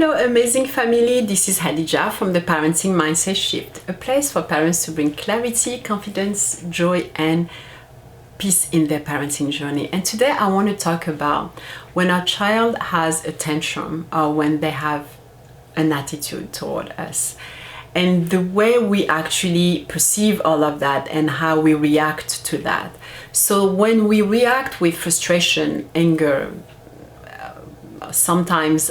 Hello amazing family, this is Hadija from the Parenting Mindset Shift, a place for parents to bring clarity, confidence, joy and peace in their parenting journey. And today I want to talk about when our child has a tantrum or when they have an attitude toward us, and the way we actually perceive all of that and how we react to that. So when we react with frustration, anger, sometimes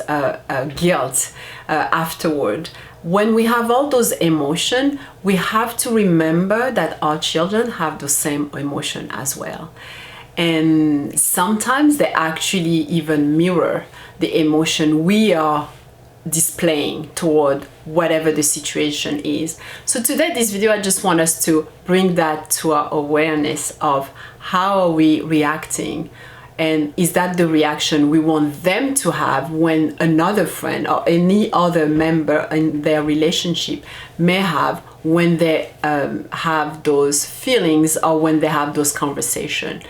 guilt afterward, when we have all those emotions, we have to remember that our children have the same emotion as well. And sometimes they actually even mirror the emotion we are displaying toward whatever the situation is. So today, this video, I just want us to bring that to our awareness of how are we reacting. And is that the reaction we want them to have when another friend or any other member in their relationship may have when they have those feelings or when they have those conversations?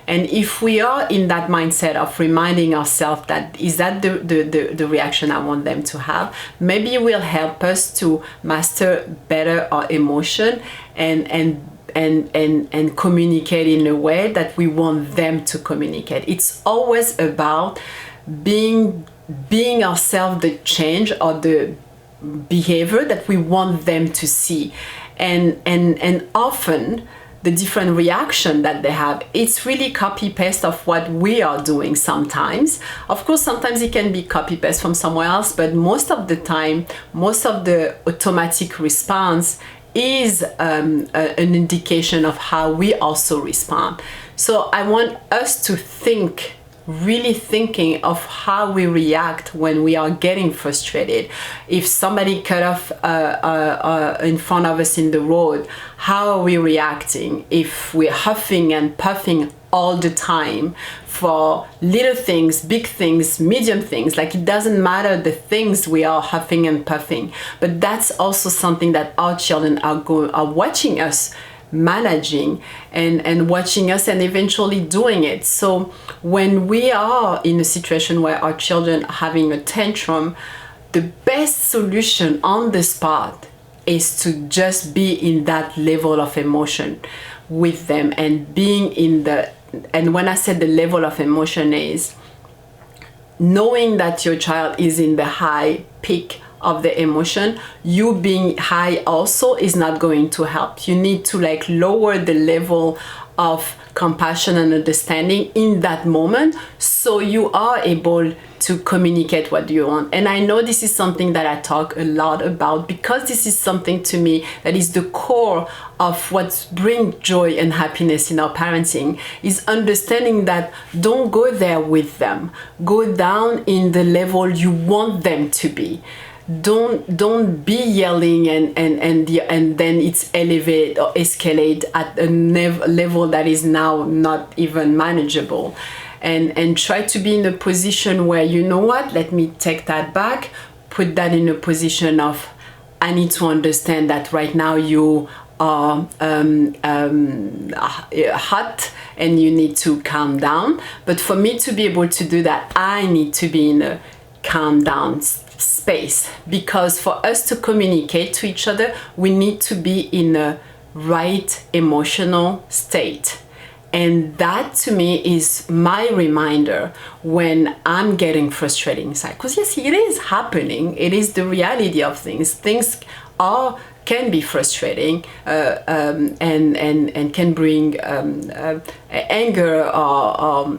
And if we are in that mindset of reminding ourselves that is that the reaction I want them to have, maybe it will help us to master better our emotion and communicate in a way that we want them to communicate. It's always about being ourselves the change or the behavior that we want them to see. And often the different reaction that they have, it's really copy paste of what we are doing sometimes. Of course, sometimes it can be copy paste from somewhere else, but most of the time, most of the automatic response is an indication of how we also respond. So I want us to think, really thinking of how we react when we are getting frustrated. If somebody cut off in front of us in the road, how are we reacting? If we're huffing and puffing all the time for little things, big things, medium things, like it doesn't matter the things we are huffing and puffing, but that's also something that our children are watching us managing and watching us and eventually doing it. So when we are in a situation where our children are having a tantrum, the best solution on the spot is to just be in that level of emotion with them and being in the, and when I said the level of emotion is knowing that your child is in the high peak of the emotion, you being high also is not going to help. You need to like lower the level of compassion and understanding in that moment so you are able to communicate what you want. And I know this is something that I talk a lot about because this is something to me that is the core of what brings joy and happiness in our parenting, is understanding that don't go there with them. Go down in the level you want them to be. Don't be yelling and then it's elevate or escalate at a level that is now not even manageable, and try to be in a position where, you know what, let me take that back, put that in a position of I need to understand that right now you are hot and you need to calm down. But for me to be able to do that, I need to be in a calm down space, because for us to communicate to each other, we need to be in a right emotional state. And that to me is my reminder when I'm getting frustrated inside, because yes, it is happening. It is the reality of things. Things can be frustrating and can bring anger or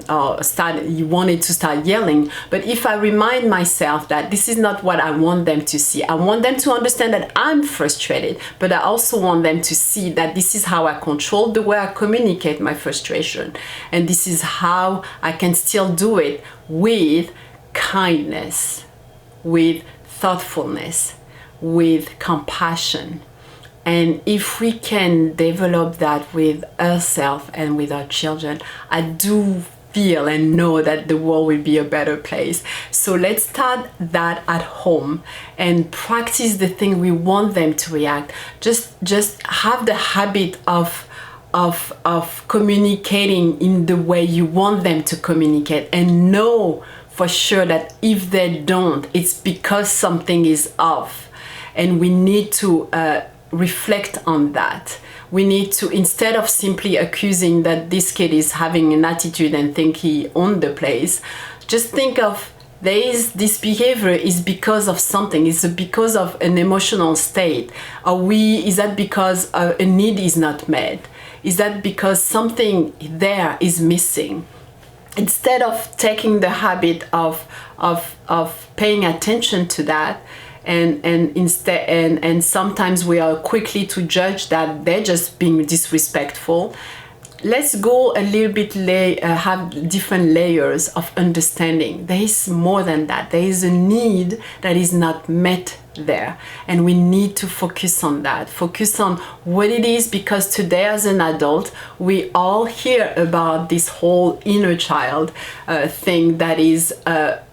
you wanted to start yelling. But if I remind myself that this is not what I want them to see, I want them to understand that I'm frustrated, but I also want them to see that this is how I control the way I communicate my frustration, and this is how I can still do it with kindness, with thoughtfulness, with compassion. And if we can develop that with ourselves and with our children, I do feel and know that the world will be a better place. So let's start that at home and practice the thing we want them to react. Just have the habit of communicating in the way you want them to communicate, and know for sure that if they don't, it's because something is off, and we need to reflect on that. We need to, instead of simply accusing that this kid is having an attitude and think he owned the place, just think of, this behavior is because of something. Is it because of an emotional state? Is that because a need is not met? Is that because something there is missing? Instead of taking the habit of paying attention to that, and sometimes we are quickly to judge that they're just being disrespectful. Let's go a little bit have different layers of understanding. There is more than that. There is a need that is not met there, and we need to focus on that, focus on what it is, because today as an adult we all hear about this whole inner child thing that is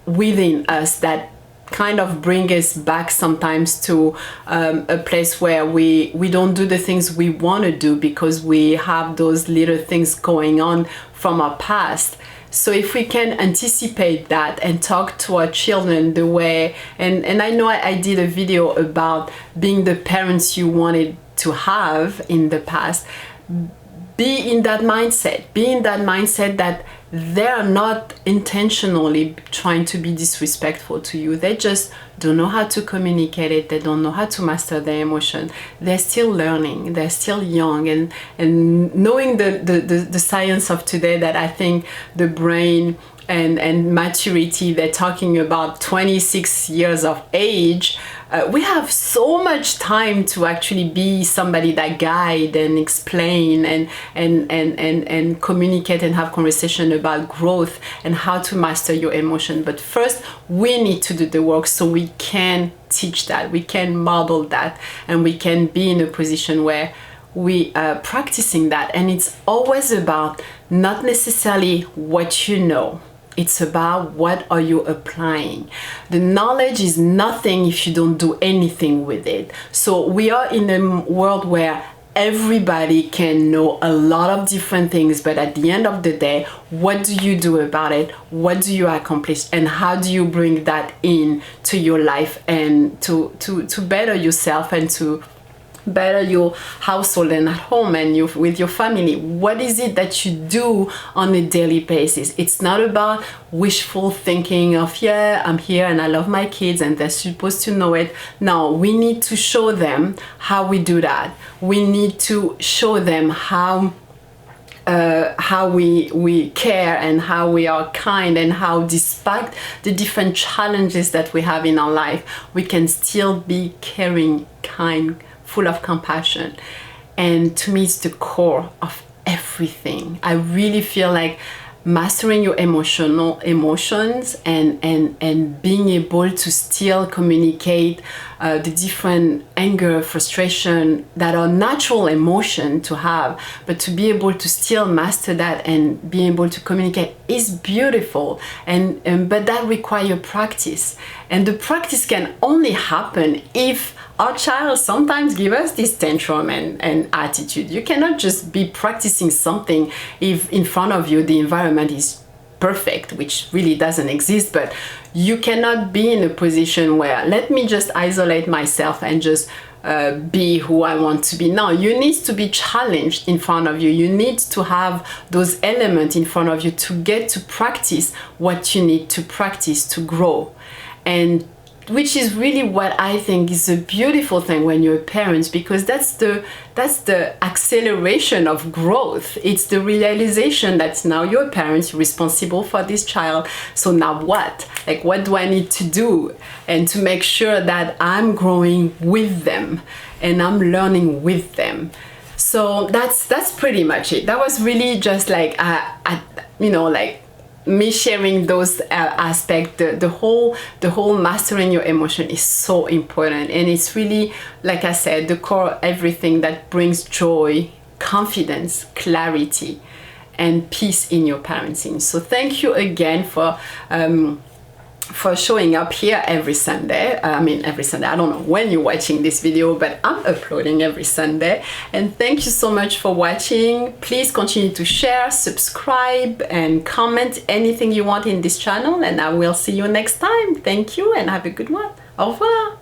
within us, that kind of bring us back sometimes to a place where we don't do the things we want to do because we have those little things going on from our past. So if we can anticipate that and talk to our children the way, and I know I did a video about being the parents you wanted to have in the past, be in that mindset that they're not intentionally trying to be disrespectful to you. They just don't know how to communicate it. They don't know how to master their emotion. They're still learning. They're still young, and knowing the science of today, that I think the brain and maturity, they're talking about 26 years of age. We have so much time to actually be somebody that guide and explain and communicate and have conversation about growth and how to master your emotion. But first, we need to do the work so we can teach that, we can model that, and we can be in a position where we are practicing that. And it's always about not necessarily what you know. It's about what are you applying. The knowledge is nothing if you don't do anything with it. So we are in a world where everybody can know a lot of different things, but at the end of the day, what do you do about it? What do you accomplish? And how do you bring that in to your life and to better yourself and to better your household and at home and with your family? What is it that you do on a daily basis? It's not about wishful thinking of, yeah, I'm here and I love my kids and they're supposed to know it. No, we need to show them how we do that. We need to show them how we care and how we are kind, and how despite the different challenges that we have in our life, we can still be caring, kind, full of compassion. And to me, it's the core of everything. I really feel like mastering your emotions and being able to still communicate the different anger, frustration that are natural emotion to have, but to be able to still master that and be able to communicate is beautiful. But that requires practice, and the practice can only happen if our child sometimes give us this tantrum and attitude. You cannot just be practicing something if in front of you the environment is perfect, which really doesn't exist. But you cannot be in a position where, let me just isolate myself and just be who I want to be. No, you need to be challenged in front of you. You need to have those elements in front of you to get to practice what you need to practice to grow. And which is really what I think is a beautiful thing when you're parents, because that's the acceleration of growth. It's the realization that now you're parents, you're responsible for this child. So now what? Like, what do I need to do? And to make sure that I'm growing with them and I'm learning with them. So that's pretty much it. That was really just like, like me sharing those aspects. The whole mastering your emotion is so important, and it's really, like I said, the core of everything that brings joy, confidence, clarity, and peace in your parenting. So thank you again for for showing up here every Sunday. I mean, every Sunday. I don't know when you're watching this video, but I'm uploading every Sunday. And thank you so much for watching. Please continue to share, subscribe, and comment anything you want in this channel. And I will see you next time. Thank you and have a good one. Au revoir.